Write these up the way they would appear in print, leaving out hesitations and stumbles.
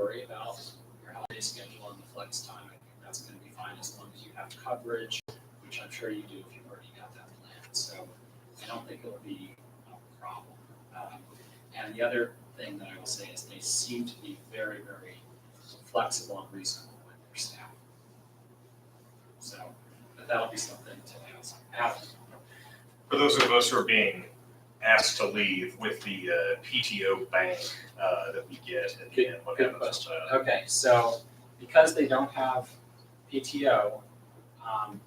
worry about your holiday schedule and the flex time. I think that's going to be fine as long as you have coverage, which I'm sure you do if you've already got that planned. So I don't think it'll be a problem. And the other thing that I will say is they seem to be very, very flexible and reasonable with their staff. So, but that'll be something to ask. For those of us who are being asked to leave with the PTO bank that we get at the end, what Good happens with question. that? Okay, so because they don't have PTO,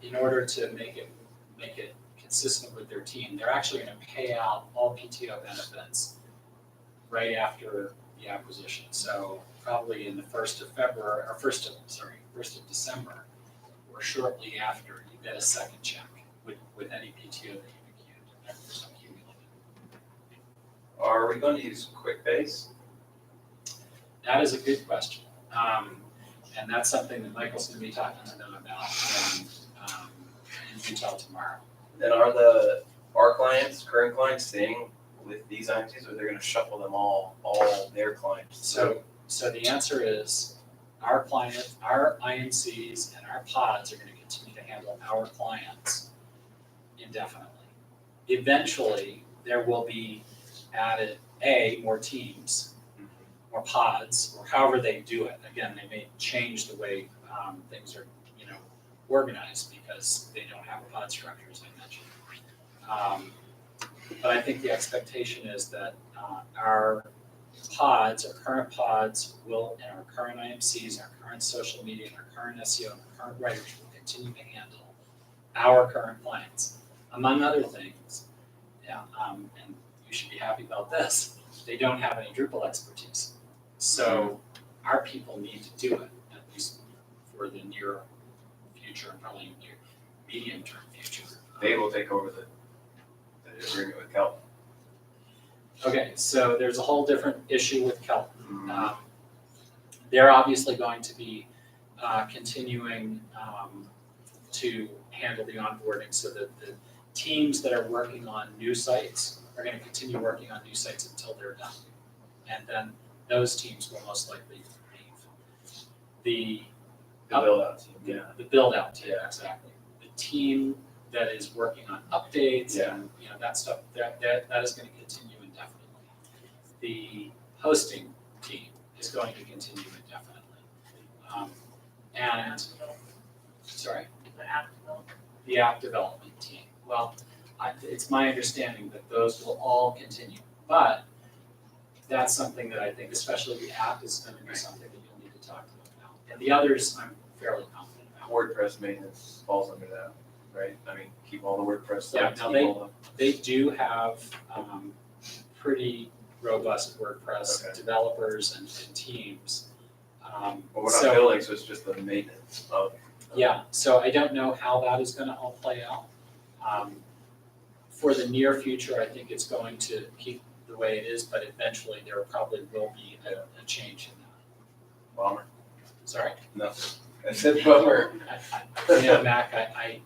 in order to make it consistent with their team, they're actually going to pay out all PTO benefits right after the acquisition. So probably in the 1st of February, or 1st of December, or shortly after, you get a second check with any PTO that you've accumulated. Are we going to use QuickBase? That is a good question. And that's something that Michael's going to be talking to them about in detail tomorrow. And are our clients, current clients, staying with these IMCs, or they're going to shuffle them all their clients? So the answer is our IMCs and our pods are going to continue to handle our clients indefinitely. Eventually, there will be added more teams, more pods, or however they do it. Again, they may change the way things are, organized because they don't have a pod structure, as I mentioned. But I think the expectation is that our pods, our current pods, and our current IMCs, our current social media, and our current SEO, and our current writers will continue to handle our current clients, among other things. And you should be happy about this. They don't have any Drupal expertise. So our people need to do it, at least for the near future and probably near medium-term future. They will take over the agreement with Kelton. Okay, so there's a whole different issue with Kelton. They're obviously going to be continuing to handle the onboarding so that the teams that are working on new sites are going to continue working on new sites until they're done. And then those teams will most likely leave. The build-out team. Yeah, the build-out team, exactly. The team that is working on updates and that stuff, that is going to continue indefinitely. The hosting team is going to continue indefinitely. The app development team. Well, it's my understanding that those will all continue, but that's something that I think, especially the app, is going to be something that you'll need to talk to them about. And the others, I'm fairly confident about. WordPress maintenance falls under that, right? I mean, keep all the WordPress Yeah, sites. now they do have pretty robust WordPress developers and teams. Well, we're not building, so it's just the maintenance of. Yeah, so I don't know how that is going to all play out. For the near future, I think it's going to keep the way it is, but eventually there probably will be a change in that. Bummer. Sorry? No. I said bummer. Mac, I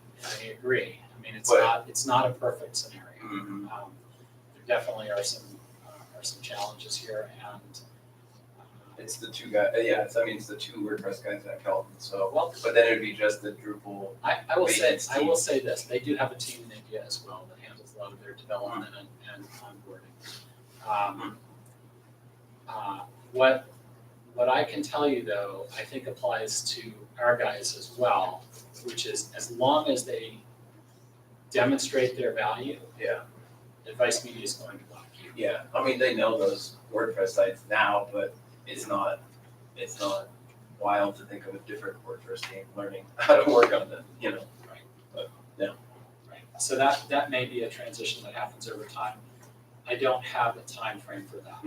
agree. I mean, it's not a perfect scenario. Mm-hmm. There definitely are some challenges here, and it's the two guys. It's the two WordPress guys at Kelton. So, but then it would be just the Drupal. I will say this: they do have a team in India as well that handles a lot of their development and onboarding. What I can tell you, though, I think applies to our guys as well, which is as long as they demonstrate their value, Advice Media is going to block you. Yeah, I mean, they know those WordPress sites now, but it's not wild to think of a different WordPress team learning how to work on them, Right. But Right. So that may be a transition that happens over time. I don't have a time frame for that.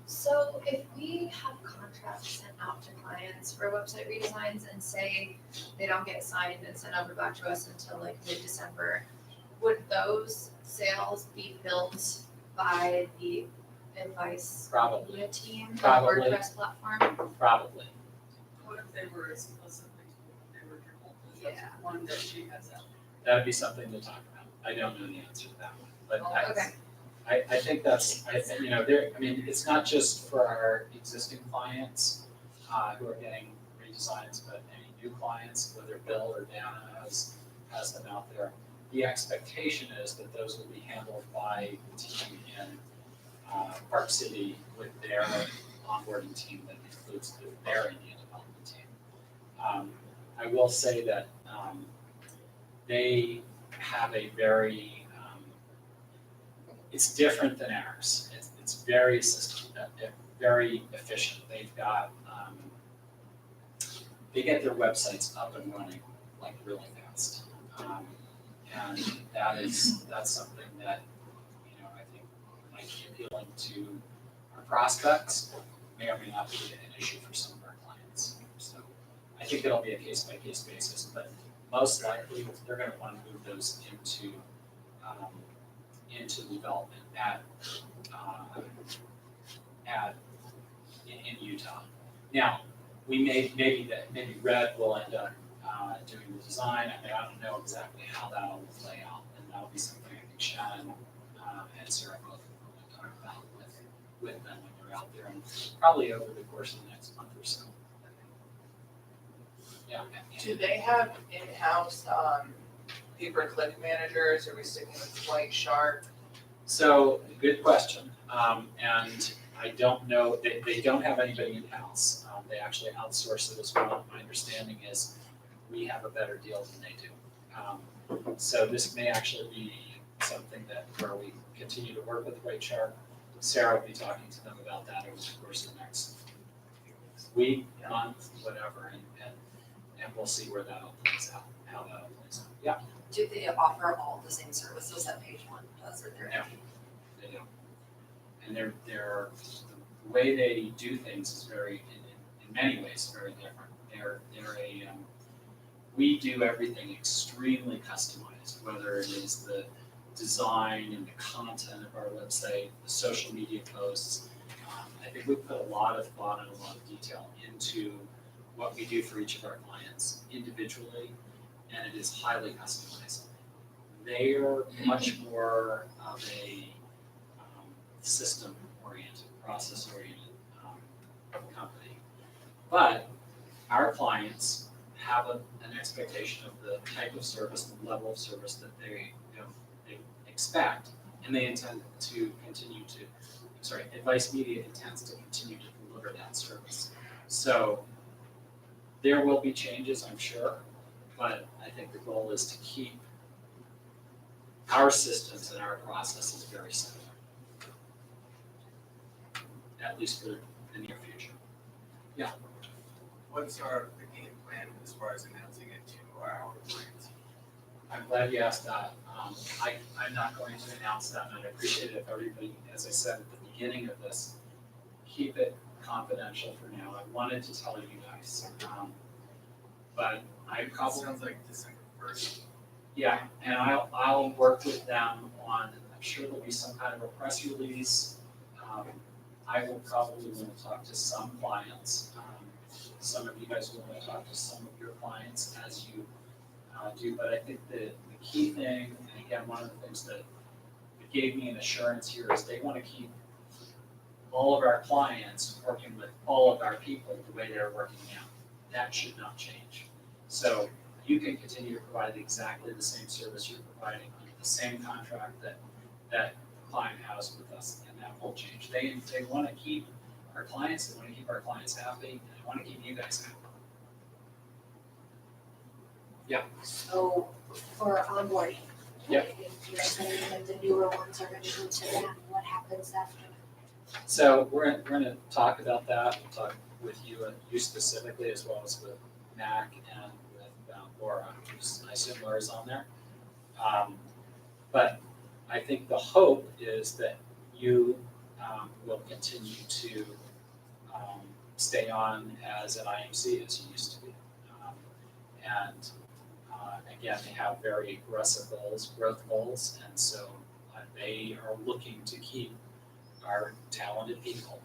So if we have contracts sent out to clients for website redesigns and say they don't get signed and sent over back to us until like mid-December, would those sales be built by the Advice Media team, the Probably. WordPress platform? Probably. What if they were explicitly told they were Drupal? That's Yeah. one that she has out. That'd be something to talk about. I don't know the answer to that one, but Okay. I think that's, you know, it's not just for our existing clients who are getting redesigns, but any new clients, whether Bill or Dana has them out there. The expectation is that those will be handled by the team in Park City with their onboarding team that includes their Indian development team. I will say that they have a very, it's different than ours. It's very very efficient. They've got, they get their websites up and running like really fast. And that's something that, you know, I think might be appealing to our prospects, may or may not be an issue for some of our clients. So I think it'll be a case by case basis, but most likely they're gonna wanna move those into development in Utah. Now, maybe Red will end up doing the design. I mean, I don't know exactly how that'll play out, and that'll be something I think Shannon and Sarah both will talk about with them when they're out there, and probably over the course of the next month or so. Yeah. Do they have in-house, pay-per-click managers, or are we sticking with White Shark? So, good question. And I don't know, they don't have anybody in-house. They actually outsource it as well. My understanding is we have a better deal than they do. So this may actually be something where we continue to work with White Shark. Sarah will be talking to them about that over the course of the next week, month, whatever, and we'll see where that all plays out, how that all plays out. Yeah, Do they offer all the same services that Page One does, or they're? No. They do. And the way they do things is very, in many ways, very different. They're we do everything extremely customized, whether it is the design and the content of our website, the social media posts. I think we put a lot of thought and a lot of detail into what we do for each of our clients individually, and it is highly customized. They are much more of a system-oriented, process-oriented company. But our clients have an expectation of the type of service, the level of service that they expect, and they intend to continue to, Advice Media intends to continue to deliver that service. So there will be changes, I'm sure, but I think the goal is to keep our systems and our processes very similar, at least for the near future. What's the game plan as far as announcing it to our clients? I'm glad you asked that. I'm not going to announce that, and I'd appreciate it if everybody, as I said at the beginning of this, keep it confidential for now. I wanted to tell you guys, but I probably. Sounds like December 1st. Yeah, and I'll work with them on, I'm sure there'll be some kind of a press release. I will probably want to talk to some clients. Some of you guys will want to talk to some of your clients as you do, but I think the key thing, and again, one of the things that gave me an assurance here is they want to keep all of our clients working with all of our people the way they're working now. That should not change. So you can continue to provide exactly the same service you're providing under the same contract that client has with us, and that won't change. They want to keep our clients, they want to keep our clients happy, and they want to keep you guys happy. So for onboarding. Yep. If you're saying that the newer ones are gonna go to them, what happens after? So we're gonna talk about that, we'll talk with you specifically, as well as with Mac and with Laura, I assume Laura's on there. But I think the hope is that you will continue to stay on as an IMC as you used to be. And again, they have very aggressive goals, growth goals, and so they are looking to keep our talented people,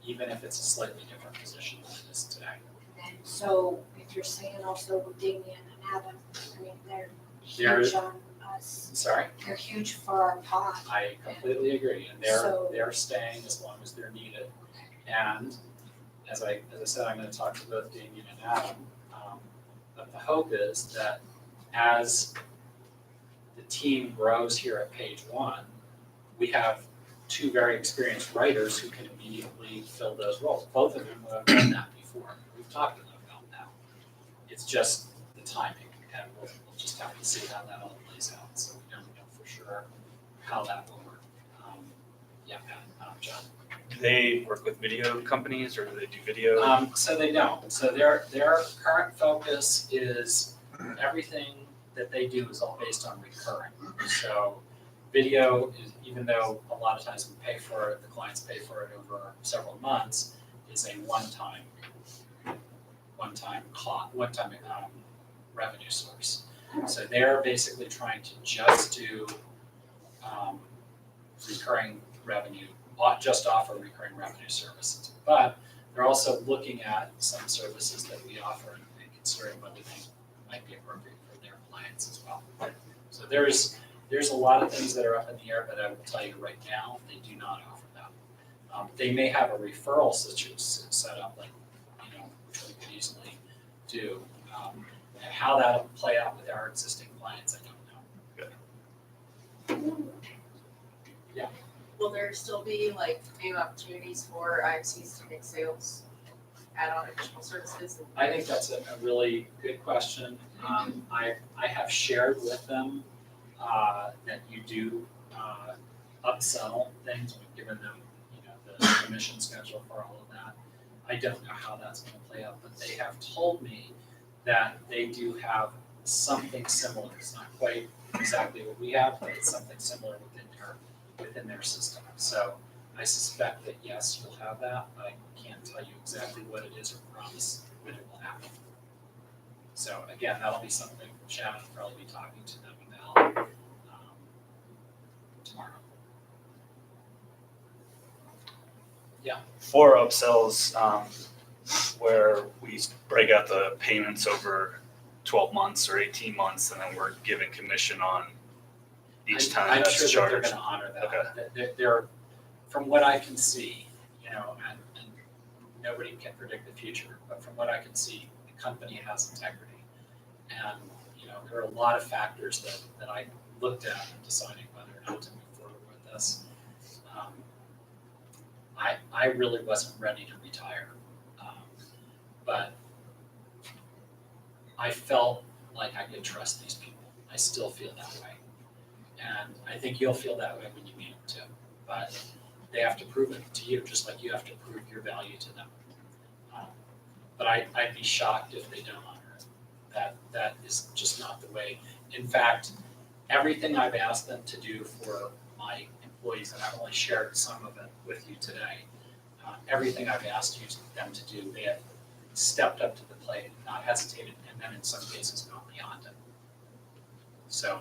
even if it's a slightly different position than it is today. And so if you're saying also with Damien and Adam, I mean, they're They're- huge on us. Sorry, They're huge for our pod. I completely agree, and So- they're staying as long as they're needed. And as I said, I'm gonna talk to both Damien and Adam. But the hope is that as the team grows here at Page One, we have two very experienced writers who can immediately fill those roles. Both of them have done that before. We've talked to them about that. It's just the timing, and we'll just have to see how that all plays out. So we don't know for sure how that will work. Yeah, John. Do they work with video companies or do they do video? So they don't. So their current focus is everything that they do is all based on recurring. So video is, even though a lot of times we pay for it, the clients pay for it over several months, is a one-time revenue source. So they're basically trying to just do recurring revenue, just offer recurring revenue services. But they're also looking at some services that we offer and considering whether they might be appropriate for their clients as well. So there's a lot of things that are up in the air, but I will tell you right now, they do not offer that. They may have a referral situation set up, like, which we could easily do. And how that'll play out with our existing clients, I don't know. Will there still be like new opportunities for IMCs to make sales, add on additional services? I think that's a really good question. I have shared with them that you do upsell things. We've given them, the commission schedule for all of that. I don't know how that's going to play out, but they have told me that they do have something similar. It's not quite exactly what we have, but it's something similar within their system. So I suspect that yes, you'll have that, but I can't tell you exactly what it is or promise when it will happen. So again, that'll be something Shannon will probably be talking to them about tomorrow. For upsells, where we break out the payments over 12 months or 18 months and then we're giving commission on each time I'm that's sure that charged. they're gonna honor that. Okay. They're, from what I can see, and nobody can predict the future, but from what I can see, the company has integrity. And, there are a lot of factors that I looked at in deciding whether or not to move forward with this. I really wasn't ready to retire, but I felt like I could trust these people. I still feel that way. And I think you'll feel that way when you meet them too. But they have to prove it to you, just like you have to prove your value to them. But I'd be shocked if they don't honor it. That is just not the way. In fact, everything I've asked them to do for my employees, and I've only shared some of it with you today, everything I've asked them to do, they have stepped up to the plate, not hesitated, and then in some cases gone beyond it. So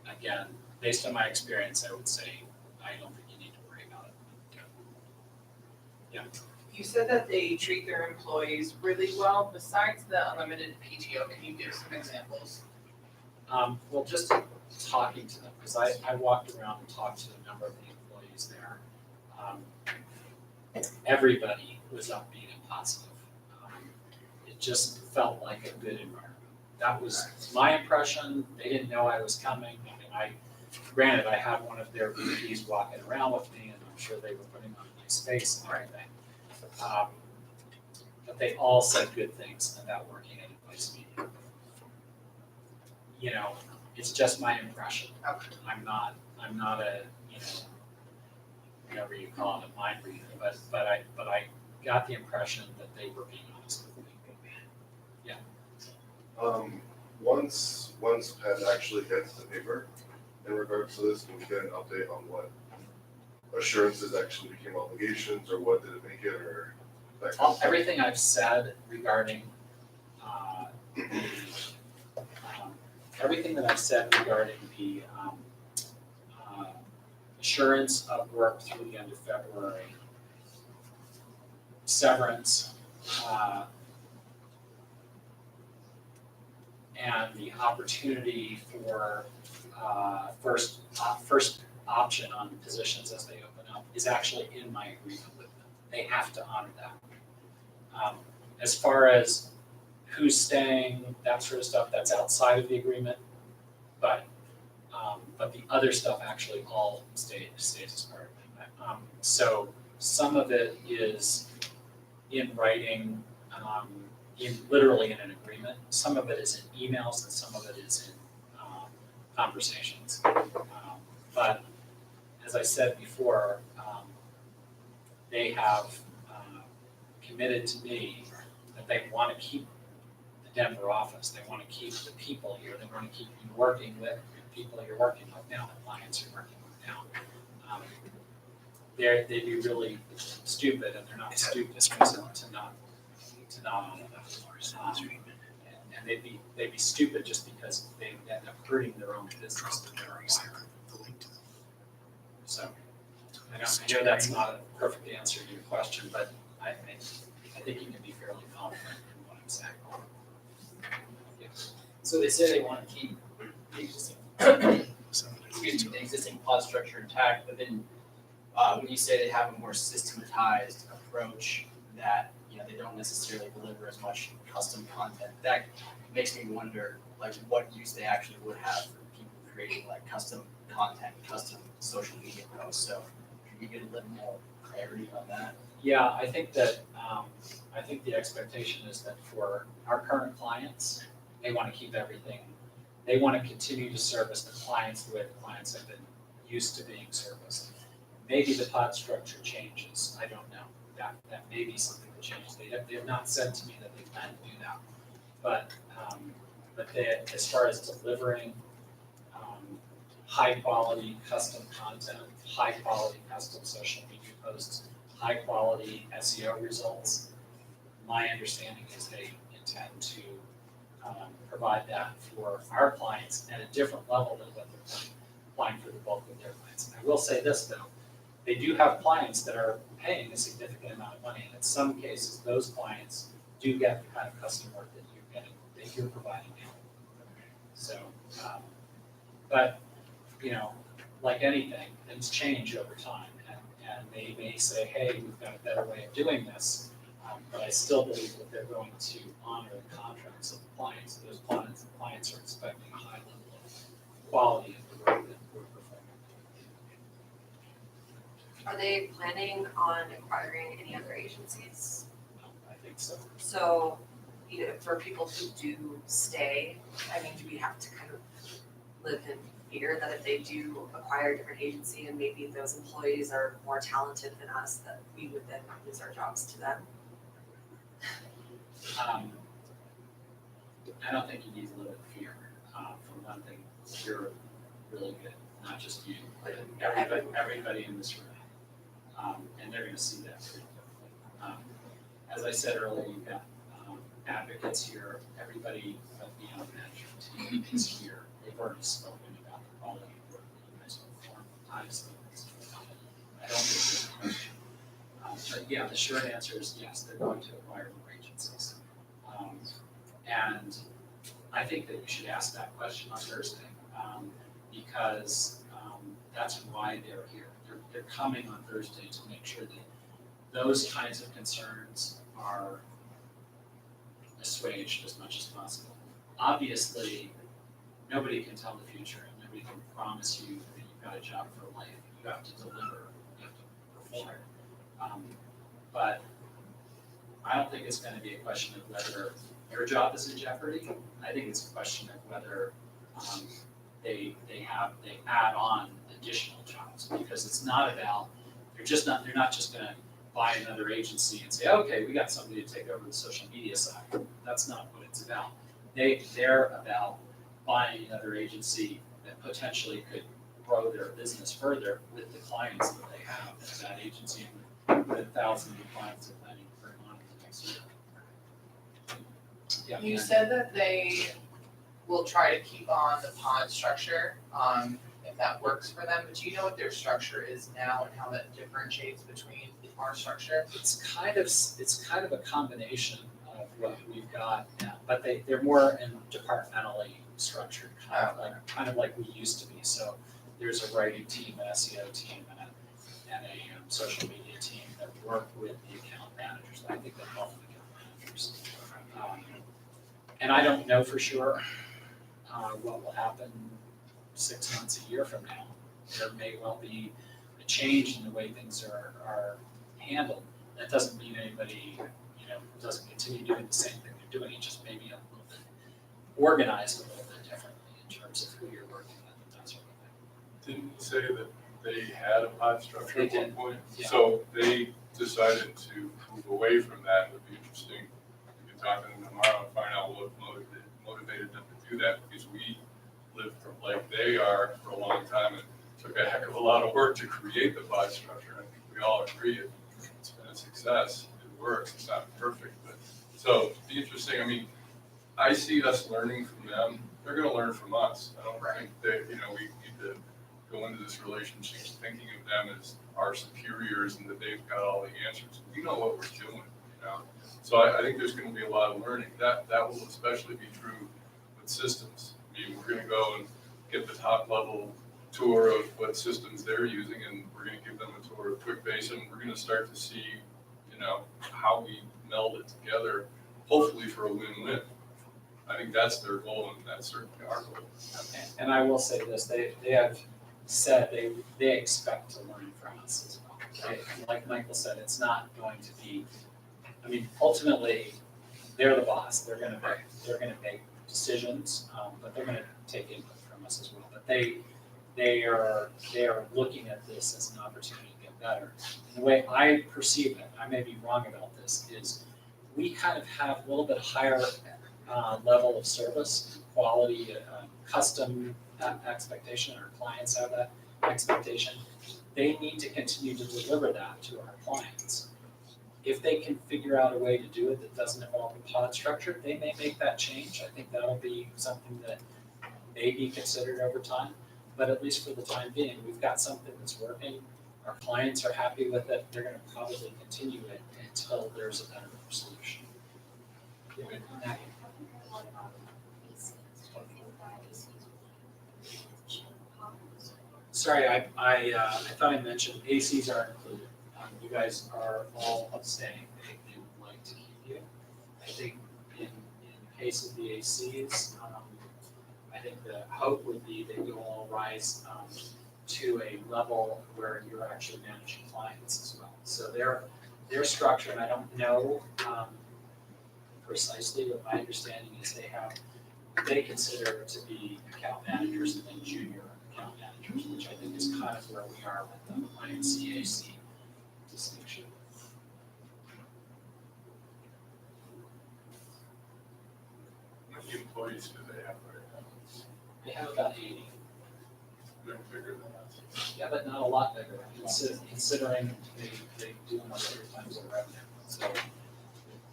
again, based on my experience, I would say I don't think you need to worry about it. You said that they treat their employees really well. Besides the unlimited PTO, can you give some examples? Well, just talking to them, because I walked around and talked to a number of the employees there. Everybody was upbeat and positive. It just felt like a good environment. That was my impression. They didn't know I was coming. Granted, I had one of their VPs walking around with me, and I'm sure they were putting on a nice face and everything. But they all said good things about working at Advice Media. It's just my impression. Okay. I'm not a, whatever you call it, a mind reader, but I got the impression that they were being honest with me. Once Penn actually gets the paper in regards to this, can we get an update on what assurances actually became obligations, or what did it make it, or that kind of stuff? Everything I've said regarding everything that I've said regarding the assurance of work through the end of February, severance, and the opportunity for first option on positions as they open up is actually in my agreement with them. They have to honor that. As far as who's staying, that sort of stuff, that's outside of the agreement. But the other stuff actually all stays as part of it. So some of it is in writing, literally in an agreement. Some of it is in emails and some of it is in conversations. But as I said before, they have committed to me that they want to keep the Denver office. They want to keep the people here. They want to keep you working with the people you're working with now, the clients you're working with now. They'd be really stupid, and they're not stupid to not honor that. And they'd be stupid just because they end up hurting their own business that they're acquiring. So I know that's not a perfect answer to your question, but I think you can be fairly confident in what I'm saying. So they say they want to keep the existing, the existing pod structure intact, but then when you say they have a more systematized approach that, you know, they don't necessarily deliver as much custom content, that makes me wonder, like, what use they actually would have for people creating like custom content, custom social media posts. So can you get a little more clarity on that? Yeah, I think that, I think the expectation is that for our current clients, they want to keep everything, they want to continue to service the clients the way the clients have been used to being serviced. Maybe the pod structure changes, I don't know, that may be something that changes. They have not said to me that they plan to do that. But they, as far as delivering high quality custom content, high quality custom social media posts, high quality SEO results, my understanding is they intend to provide that for our clients at a different level than what they're applying for the bulk of their clients. And I will say this though, they do have clients that are paying a significant amount of money, and in some cases, those clients do get the kind of custom work that you're getting, that you're providing now. So, but, you know, like anything, things change over time, and they may say, hey, we've got a better way of doing this, but I still believe that they're going to honor the contracts of the clients. Those clients are expecting a high level of quality of the work that we're performing. Are they planning on acquiring any other agencies? I think so. So, you know, for people who do stay, I mean, do we have to kind of live in fear that if they do acquire a different agency and maybe those employees are more talented than us, that we would then lose our jobs to them? I don't think you need to live in fear. For one thing, you're really good, not just you, but everybody in this room. And they're gonna see that pretty quickly. As I said earlier, you've got advocates here, everybody but the management team is here. They've already spoken about the quality of work that you guys perform. I've spoken about it. I don't think there's a question. But yeah, the short answer is yes, they're going to acquire more agencies. And I think that you should ask that question on Thursday, because that's why they're here. They're coming on Thursday to make sure that those kinds of concerns are assuaged as much as possible. Obviously, nobody can tell the future, and nobody can promise you that you've got a job for life. You have to deliver, you have to perform. But I don't think it's going to be a question of whether your job is in jeopardy. I think it's a question of whether they add on additional jobs, because it's not about, they're not just going to buy another agency and say, okay, we got somebody to take over the social media side. That's not what it's about. They're about buying another agency that potentially could grow their business further with the clients that they have. That agency with thousands of clients they're planning to bring on in the next year. Yeah, You and- said that they will try to keep on the pod structure, if that works for them, but do you know what their structure is now and how that differentiates between our structure? It's kind of a combination of what we've got now, but they're more in departmentally structured, kind of like we used to be. So there's a writing team, an SEO team, and a social media team that work with the account managers. I think they're called account managers. And I don't know for sure what will happen 6 months, a year from now. There may well be a change in the way things are handled. That doesn't mean anybody, doesn't continue doing the same thing they're doing. It just may be a little bit organized a little bit differently in terms of who you're working with and that sort of thing. Didn't you say that they had a pod structure They at one did, point? yeah. So they decided to move away from that. It would be interesting. We can talk to them tomorrow and find out what motivated them to do that, because we lived from like they are for a long time and took a heck of a lot of work to create the pod structure. I think we all agree it's been a success. It works. It's not perfect, but so it'd be interesting. I mean, I see us learning from them. They're going to learn from us. I don't think that, we need to go into this relationship thinking of them as our superiors and that they've got all the answers. We know what we're doing, So I think there's going to be a lot of learning. That will especially be true with systems. I mean, we're going to go and get the top level tour of what systems they're using, and we're going to give them a tour of QuickBase, and we're going to start to see, how we meld it together, hopefully for a win-win. I think that's their goal, and that's certainly our goal. Okay, and I will say this, they have said they expect to learn from us as well. Like Michael said, it's not going to be, ultimately, they're the boss, they're gonna make decisions, but they're gonna take input from us as well. But they are looking at this as an opportunity to get better. And the way I perceive it, I may be wrong about this, is we kind of have a little bit higher level of service, quality, custom expectation. Our clients have that expectation. They need to continue to deliver that to our clients. If they can figure out a way to do it that doesn't involve a pod structure, they may make that change. I think that'll be something that may be considered over time. But at least for the time being, we've got something that's working. Our clients are happy with it. They're going to probably continue it until there's a better solution. Sorry, I thought I mentioned ACs are included. You guys are all abstaining. They would like to keep you. I think in the case of the ACs, I think the hope would be that you'll all rise to a level where you're actually managing clients as well. So their structure, and I don't know precisely, but my understanding is they consider to be account managers and then junior account managers, which I think is kind of where we are with the INCAC distinction. How many employees do they have right now? They have about 80. They're bigger than us. Yeah, but not a lot bigger, considering they do almost 3 times their revenue, so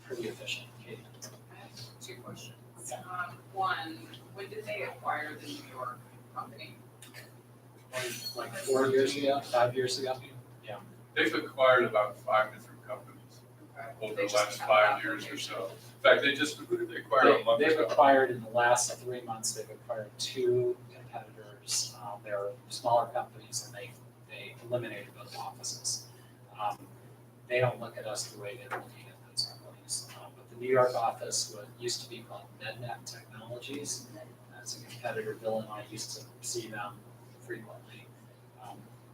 pretty efficient. Katie? I have 2 questions. Okay. One, when did they acquire the New York company? Like 4 years ago, 5 years ago? They've acquired about 5 different companies over They the just last have 5 that years or location. so. In fact, who did they acquire a month They've ago? acquired in the last 3 months, they've acquired 2 competitors. They're smaller companies and they eliminated both offices. They don't look at us the way they look at those companies. But the New York office used to be called MedNet Technologies. That's a competitor. Bill and I used to see them frequently.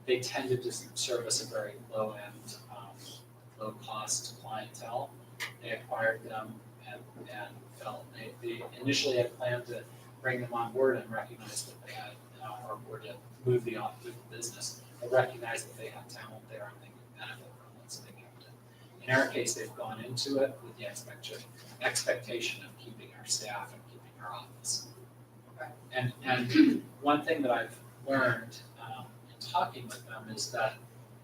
They tended to service a very low-end, low-cost clientele. They acquired them and felt they initially had planned to bring them on board and recognized that they had, or to move the business, but recognized that they had talent there and they could benefit from it, so they kept it. In our case, they've gone into it with the expectation of keeping our staff and keeping our office. Okay. And one thing that I've learned in talking with them is that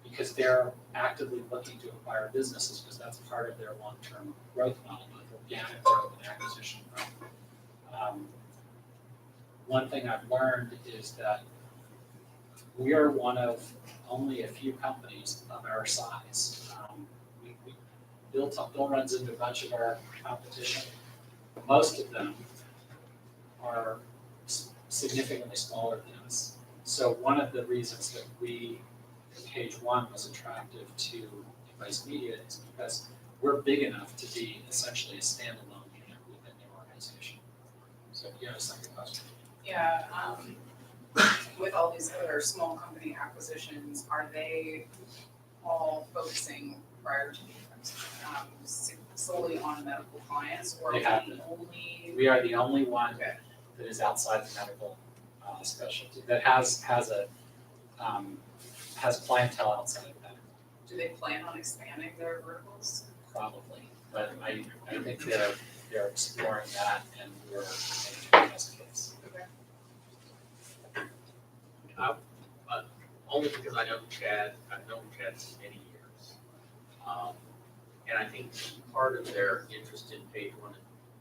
because they're actively looking to acquire businesses, because that's part of their long-term growth model, both organic growth and acquisition growth. One thing I've learned is that we are one of only a few companies of our size. Bill runs into a bunch of our competition. Most of them are significantly smaller than us. So one of the reasons that Page One was attractive to Vice Media is because we're big enough to be essentially a standalone unit within the organization. So you have a second question? Yeah, with all these other small company acquisitions, are they all focusing prior to the solely on medical clients, or are They have we been. only? We are the only one Okay. that is outside the medical specialty, that has clientele outside of that, Do they plan on expanding their verticals? probably. But I think they're exploring that and we're making the best case. Only because I know Chad, I've known Chad for many years. And I think part of their interest in Page One,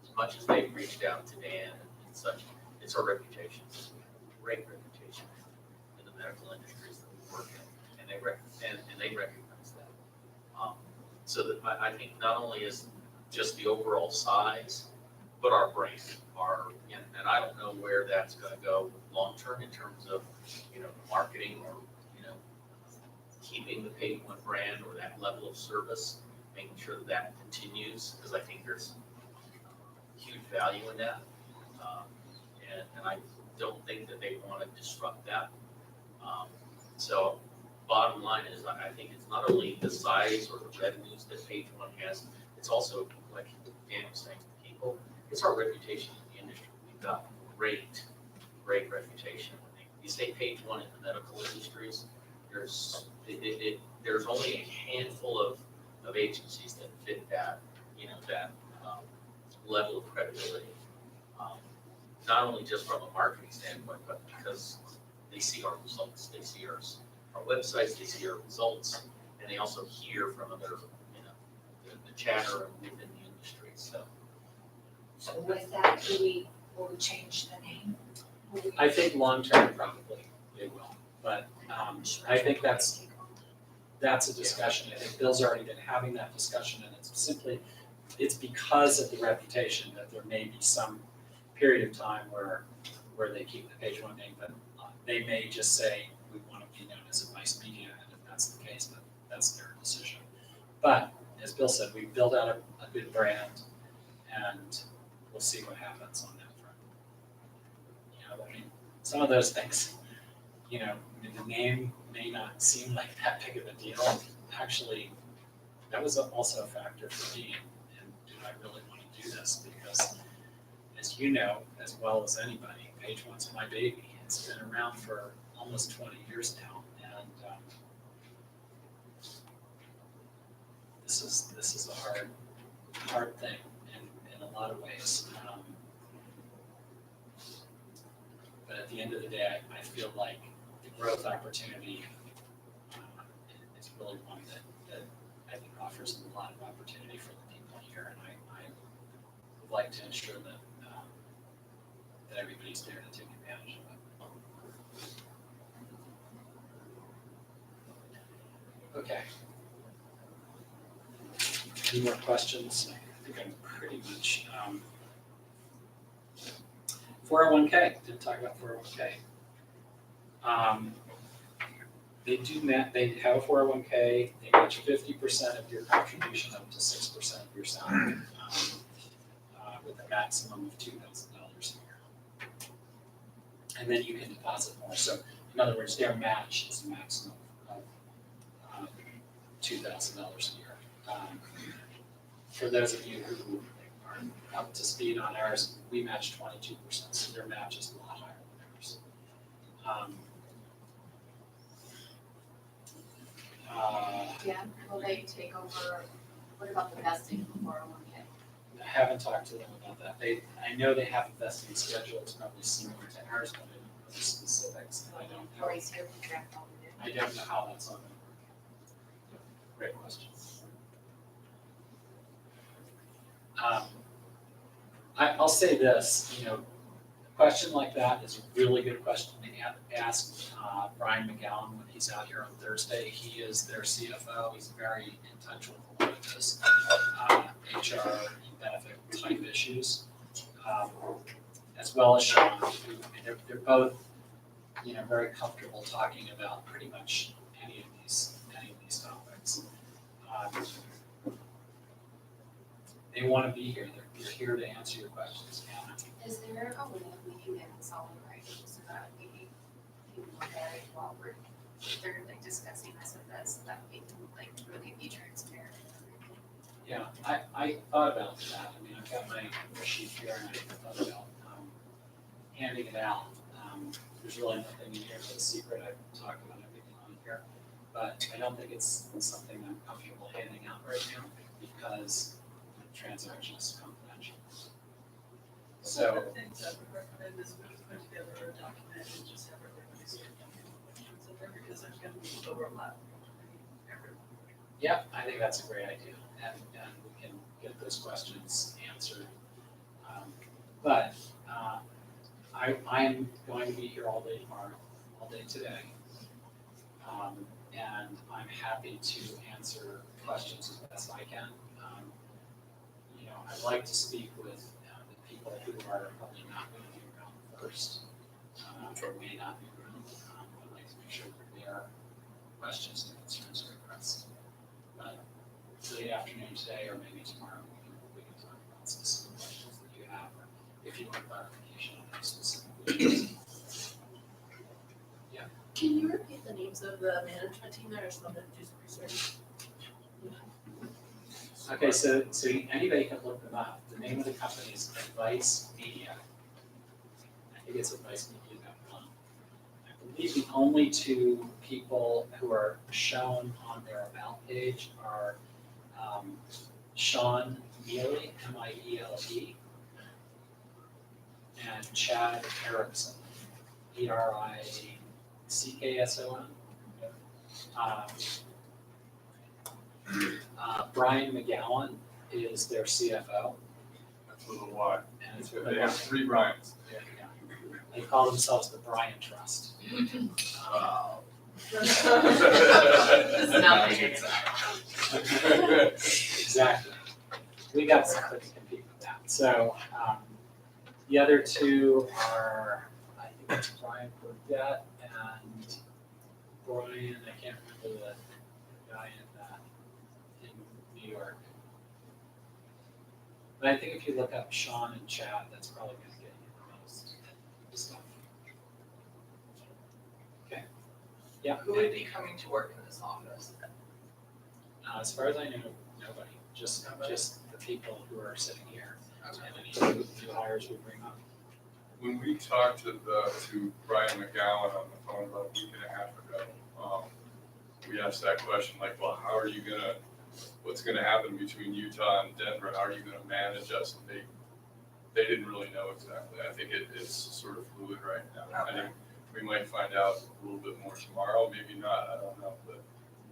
as much as they've reached out to Dan and such, it's our reputation. We have a great reputation in the medical industries that we work in, and they recognize that. So that I think not only is just the overall size, but our brand, and I don't know where that's gonna go long-term in terms of, marketing or, keeping the Page One brand or that level of service, making sure that that continues, because I think there's huge value in that. And I don't think that they want to disrupt that. So bottom line is, I think it's not only the size or the revenues that Page One has, it's also, like Dan was saying, people, it's our reputation in the industry. We've got great reputation. When you say Page One in the medical industries, there's only a handful of agencies that fit that, that level of credibility. Not only just from a marketing standpoint, but because they see our results, they see our websites, they see our results, and they also hear from other, the chatter within the industry, so. So with that, will we change the name? Will we- I think long-term probably they will, but I think that's a discussion. I think Bill's already been having that discussion, and it's because of the reputation that there may be some period of time where they keep the Page One name, but they may just say, we want to be known as Advice Media, and if that's the case, then that's their decision. But as Bill said, we've built out a good brand, and we'll see what happens on that front. Some of those things, the name may not seem like that big of a deal. Actually, that was also a factor for me, and do I really want to do this? Because as you know, as well as anybody, Page One's my baby. It's been around for almost 20 years now, and this is a hard thing in a lot of ways. But at the end of the day, I feel like the growth opportunity is really one that I think offers a lot of opportunity for the people here, and I would like to ensure that that everybody's there to take advantage of it. Okay. Any more questions? I think I'm pretty much 401k. Didn't talk about 401k. They have a 401k. They match 50% of your contribution up to 6% of your salary, with a maximum of $2,000 a year. And then you can deposit more. So in other words, their match is a maximum of $2,000 a year. For those of you who aren't up to speed on ours, we match 22%, so their match is a lot higher than ours. Will they take over, what about the vesting of 401k? I haven't talked to them about that. I know they have a vesting schedule, it's probably similar to ours, but I don't know the specifics, and I don't know. Lori's here to draft all of it. I don't know how that's all going to work. Great question. I'll say this, a question like that is a really good question to ask Brian McGowan when he's out here on Thursday. He is their CFO. He's very in touch with a lot of those HR and benefit type issues, as well as Sean. They're they're both, very comfortable talking about pretty much any of these topics. They want to be here, they're here to answer your questions, Hannah. Is there a way we can get this all in writing so that we can look at it while they're like discussing this with us, so that we can like really be transparent? Yeah, I thought about that. I mean, I've got my sheet here and I thought about handing it out. There's really nothing in here that's secret. I've talked about everything on here. But I don't think it's something I'm comfortable handing out right now because the transaction is confidential. So. One of the things I would recommend is we put together a document and just have everybody sort of questions in there because there's gonna be overlap between everyone. Yeah, I think that's a great idea, and we can get those questions answered. But I'm going to be here all day tomorrow, all day today. And I'm happy to answer questions as best I can. I'd like to speak with the people who are probably not going to be around first, or may not be around. I'd like to make sure that their questions and concerns are addressed. But late afternoon today, or maybe tomorrow, we can talk about specific questions that you have, or if you want clarification on those specific issues. Can you repeat the names of the management team that are supposed to do some research? Okay, so anybody can look them up. The name of the company is Advice Media. I think it's advicemedia.com. I believe the only two people who are shown on their about page are Sean Miele, M-I-E-L-E, and Chad Erickson, E-R-I-C-K-S-O-N. Brian McGowan is their CFO. That's with a Y. And it's They have 3 Bryans. Yeah. They call themselves the Bryan Trust. This is now figured out. Exactly. We got something to compete with that. So the other two are, I think it's Brian Burdett and Brian, I can't remember the guy in New York. But I think if you look up Sean and Chad, that's probably going to get you the most stuff. Okay. Yeah. Who would be coming to work in this office? As far as I know, nobody. Just the people who are sitting here. And any new hires we bring up. When we talked to Brian McGowan on the phone about a week and a half ago, we asked that question, like, well, what's gonna happen between Utah and Denver? How are you gonna manage us? And they didn't really know exactly. I think it's sort of fluid right now. I think we might find out a little bit more tomorrow, maybe not, I don't know. But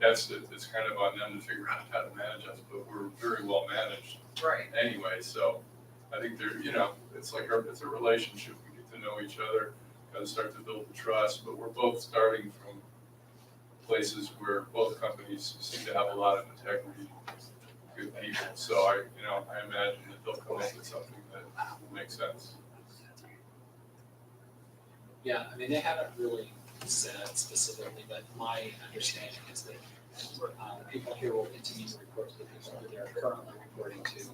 it's kind of on them to figure out how to manage us, but we're very well managed Right. anyway, so I think it's like it's a relationship. We get to know each other, kind of start to build the trust, but we're both starting from places where both companies seem to have a lot of integrity, good people. So I imagine that they'll come up with something that will make sense. Yeah, I mean, they haven't really said specifically, but my understanding is that the people here will continue to report to the people that they're currently reporting to.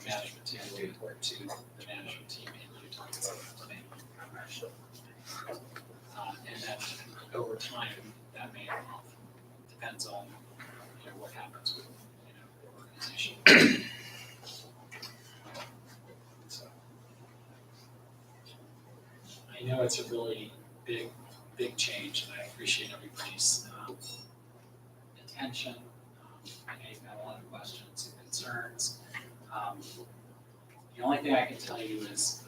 Management team will report to the management team in Utah. And then over time, that may evolve. Depends on what happens with the organization. So I know it's a really big change, and I appreciate everybody's attention. I know you've got a lot of questions and concerns. The only thing I can tell you is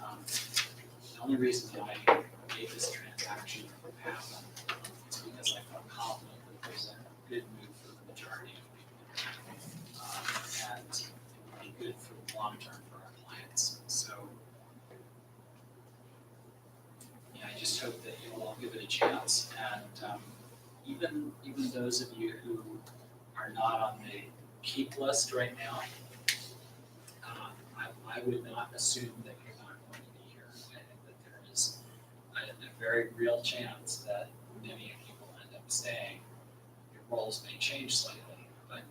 the only reason that I made this transaction happen is because I felt confident that there's a good move for the majority of people. And it would be good for the long term for our clients. So I just hope that you'll all give it a chance. And even those of you who are not on the keep list right now, I would not assume that you're not going to be here. I think that there is very real chance that many of you will end up staying. Your roles may change slightly, but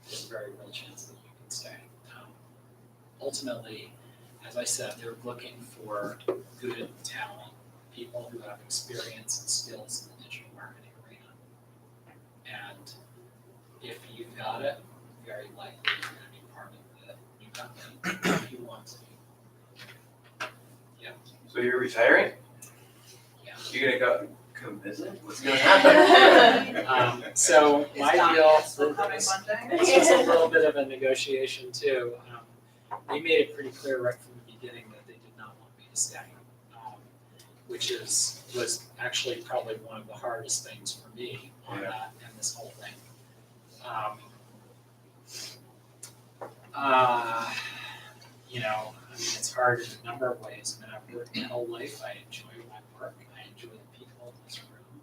there's a very real chance that you can stay. Ultimately, as I said, they're looking for good talent, people who have experience and skills in the digital marketing arena. And if you've got it, very likely you're going to be part of the new company if you want to. So you're retiring? Yeah. You're gonna come visit? What's gonna happen? So my deal, this Monday? was a little bit of a negotiation too. They made it pretty clear right from the beginning that they did not want me to stay, which was actually probably one of the hardest things for me on that and this whole thing. You know, I mean, it's hard in a number of ways. I mean, I've worked my whole life. I enjoy my work. I enjoy the people in this room.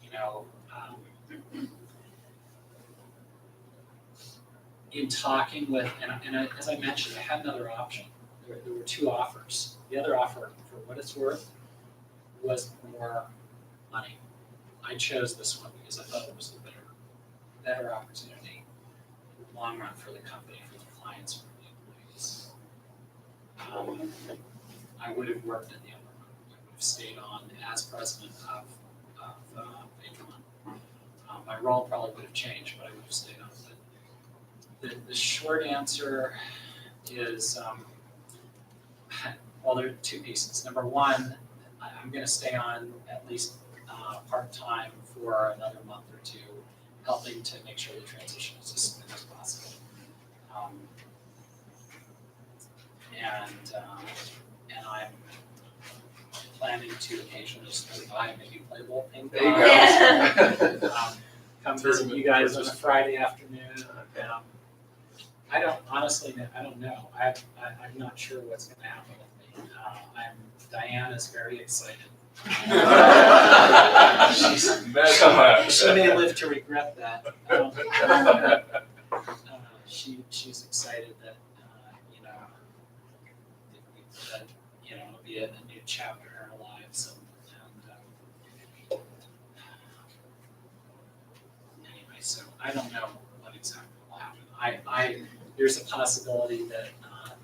You know, in talking with, and as I mentioned, I had another option. There were two offers. The other offer, for what it's worth, was more money. I chose this one because I thought it was a better opportunity in the long run for the company, for the clients, for the employees. I would have worked in the other one. I would have stayed on as president of Patreon. My role probably would have changed, but I would have stayed on. The short answer is, well, there are two pieces. Number one, I'm going to stay on at least part-time for another month or two, helping to make sure the transition is as smooth as possible. And I'm planning to occasionally swing by, maybe play a little ping pong. There you go. Come visit you guys on a Friday afternoon. I don't know. I'm not sure what's going to happen with me. Diane is very excited. She may live to regret that. She's excited that it'll be a new chapter in our lives. And anyway, so I don't know what exactly will happen. There's a possibility that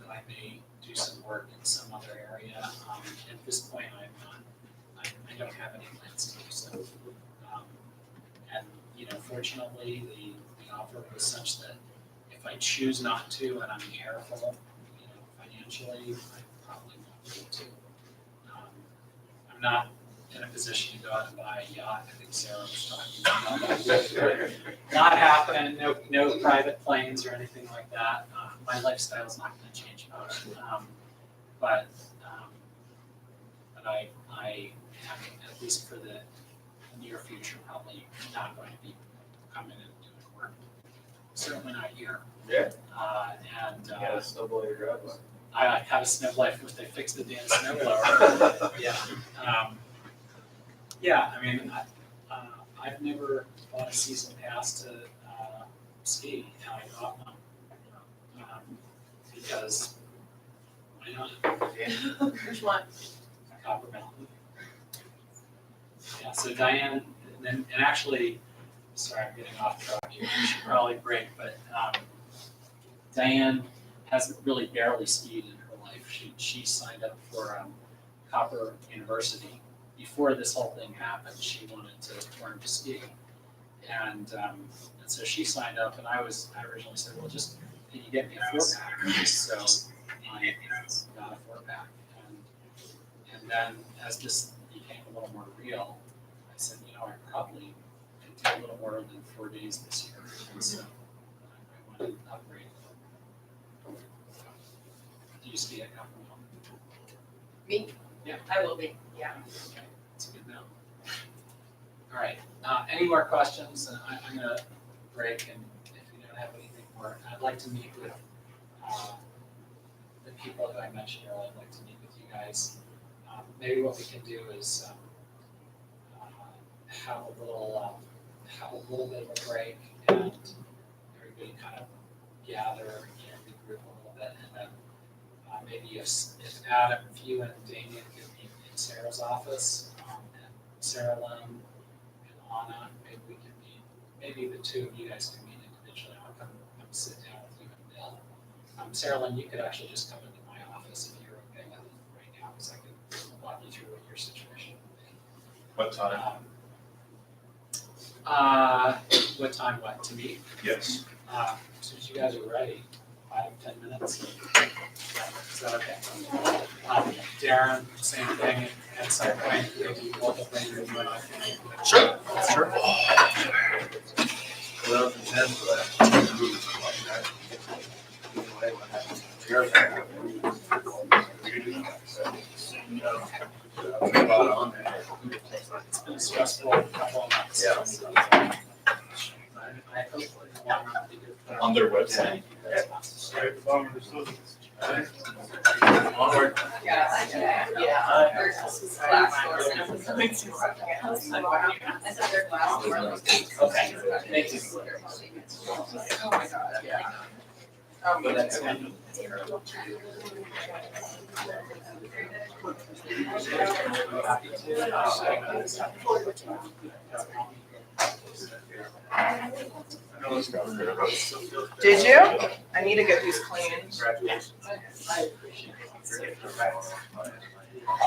I may do some work in some other area. At this point, I don't have any plans to do so. And fortunately, the offer was such that if I choose not to and I'm careful, financially, I probably won't be able to. I'm not in a position to go out and buy a yacht. I think Sarah was talking about that. Not happening. No private planes or anything like that. My lifestyle's not going to change much. But I am, at least for the near future, probably not going to be coming and doing work. Certainly not here. Yeah. And You gotta snowball your driveway. I have a snowblower if they fix the damn snowblower. Yeah. I mean, I've never bought a season pass to ski, and I got one because why not? Which one? Copper Mountain. Yeah. So Diane, and actually, sorry, I'm getting off track here. We should probably break, but Diane hasn't really barely skied in her life. She signed up for Copper University. Before this whole thing happened, she wanted to learn to ski. And so she signed up, and I originally said, well, just, can you get me a 4-pack? So I got a 4-pack. And then as this became a little more real, I said, I probably could do a little more than 4 days this year. And so I wanted to upgrade. Do you ski at Copper Mountain? Me? Yeah. I will be, yeah. Okay, that's good now. All right, any more questions? I'm gonna break, and if you don't have anything more, I'd like to meet with the people who I mentioned earlier. I'd like to meet with you guys. Maybe what we can do is have a little bit of a break, and everybody kind of gather, regroup a little bit, and then maybe if Adam, if you and Damien could meet in Sarah's office, Sarah Lynn and Anna, maybe we can meet, maybe the two of you guys can meet individually, I'll come sit down with you and Bill. Sarah Lynn, you could actually just come into my office if you're okay with it right now, because I can walk you through what your situation would be. What time? What time, what, to meet? Yes. As soon as you guys are ready, 5-10 minutes. Is that okay? Darren, same thing, at some point, maybe both of them, you and I can. Sure, sure. Well, the test for that. It's been a stressful couple of months. Yeah. I hope it will not be good for- On their website. Onward. Okay, thank you. Oh my god, yeah. But that's fine. Happy Did you? I need to get these cleaned. Congratulations. I appreciate it.